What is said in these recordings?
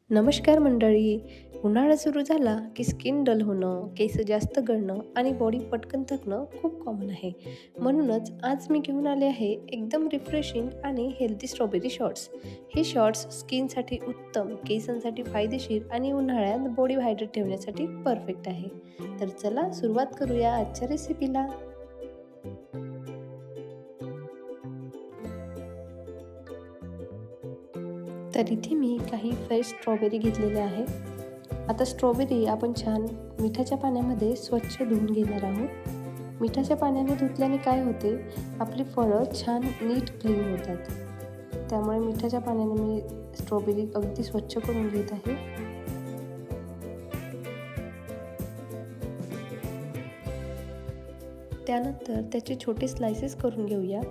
नमस्कार मंडळी. उन्हाळा सुरू झाला की स्किन डल होणं, केस जास्त गळणं आणि बॉडी पटकन थकणं खूप कॉमन आहे. म्हणूनच आज मी घेऊन आले आहे एकदम रिफ्रेशिंग आणि हेल्दी स्ट्रॉबेरी शॉर्ट्स. हे शॉर्ट्स स्किनसाठी उत्तम, केसांसाठी फायदेशीर आणि उन्हाळ्यात बॉडी हायड्रेट ठेवण्यासाठी परफेक्ट आहे. तर चला सुरुवात करूया आजच्या रेसिपीला. तर इथे मी काही फ्रेश स्ट्रॉबेरी घेतलेल्या आहे. आता स्ट्रॉबेरी आपण छान मिठाच्या पाण्यामध्ये स्वच्छ धुवून घेणार आहोत. मिठाच्या पाण्याने धुतल्याने काय होते, आपली फळं छान नीट क्लीन होतात. त्यामुळे मिठाच्या पाण्याने मी स्ट्रॉबेरी अगदी स्वच्छ करून घेत आहे. त्यानंतर त्याचे छोटे स्लायसेस करून घेऊया.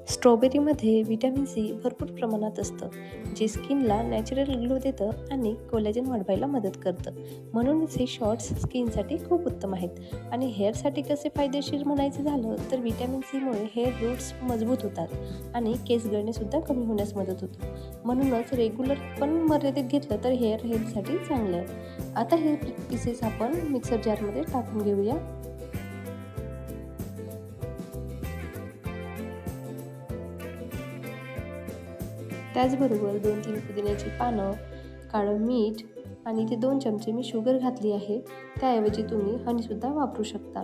स्ट्रॉबेरीमध्ये व्हिटॅमिन सी भरपूर प्रमाणात असतं, जे स्किनला नॅचरल ग्लो देतं आणि कोलॅजन वाढवायला मदत करतं. म्हणूनच हे शॉर्ट्स स्किनसाठी खूप उत्तम आहेत. आणि हेअरसाठी कसे फायदेशीर म्हणायचं झालं तर व्हिटॅमिन सीमुळे हेअर रूट्स मजबूत होतात आणि केस गळणेसुद्धा कमी होण्यास मदत होतो. म्हणूनच रेग्युलर पण मर्यादित घेतलं तर हेअर हेल्थसाठी चांगलं आहे. आता हे पीसेस आपण मिक्सर जारमध्ये टाकून घेऊया. त्याचबरोबर 2-3 पुदिन्याची पानं, काळं मीठ आणि इथे 2 चमचे मी शुगर घातली आहे. त्याऐवजी तुम्ही हनीसुद्धा वापरू शकता.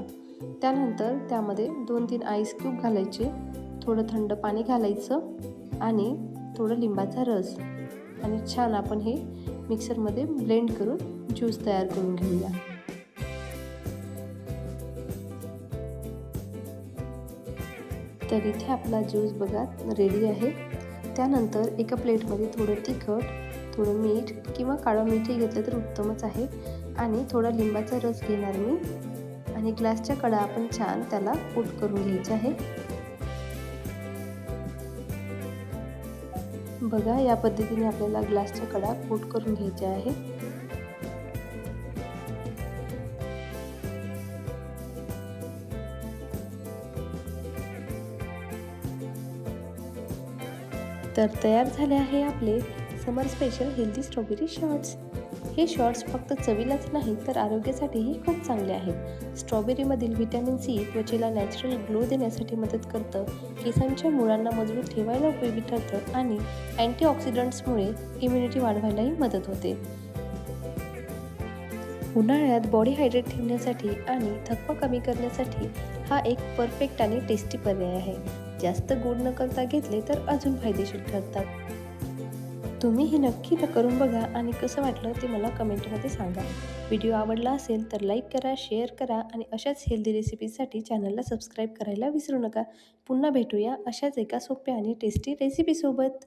त्यानंतर त्यामध्ये 2-3 आईस क्यूब घालायचे, थोडं थंड पाणी घालायचं आणि थोडं लिंबाचा रस आणि छान आपण हे मिक्सरमध्ये ब्लेंड करून ज्यूस तयार करून घेऊया. तर इथे आपला ज्यूस बघा रेडी आहे. त्यानंतर एका प्लेटमध्ये थोडं तिखट, थोडं मीठ किंवा काळं मीठही घेतलं तर उत्तमच आहे आणि थोडा लिंबाचा रस घेणार मी आणि ग्लासच्या कडा आपण छान त्याला कोट करून घ्यायचे आहे. बघा या पद्धतीने आपल्याला ग्लासच्या कडा कोट करून घ्यायच्या आहे. तर तयार झाले आहे आपले समर स्पेशल हेल्दी स्ट्रॉबेरी शॉर्ट्स. हे शॉर्ट्स फक्त चवीलाच नाही तर आरोग्यासाठीही खूप चांगले आहेत. स्ट्रॉबेरीमधील व्हिटॅमिन सी त्वचेला नॅचरल ग्लो देण्यासाठी मदत करतं, केसांच्या मुळांना मजबूत ठेवायला उपयोगी ठरतं आणि अँटीऑक्सिडंट्समुळे इम्युनिटी वाढवायलाही मदत होते. उन्हाळ्यात बॉडी हायड्रेट ठेवण्यासाठी आणि थकवा कमी करण्यासाठी हा एक परफेक्ट आणि टेस्टी पर्याय आहे. जास्त गोड न करता घेतले तर अजून फायदेशीर ठरतात. तुम्ही हे नक्की करून बघा आणि कसं वाटलं ते मला कमेंटमध्ये सांगा. व्हिडिओ आवडला असेल तर लाईक करा, शेअर करा आणि अशाच हेल्दी रेसिपीजसाठी चॅनलला सबस्क्राईब करायला विसरू नका. पुन्हा भेटूया अशाच एका सोप्या आणि टेस्टी रेसिपीसोबत.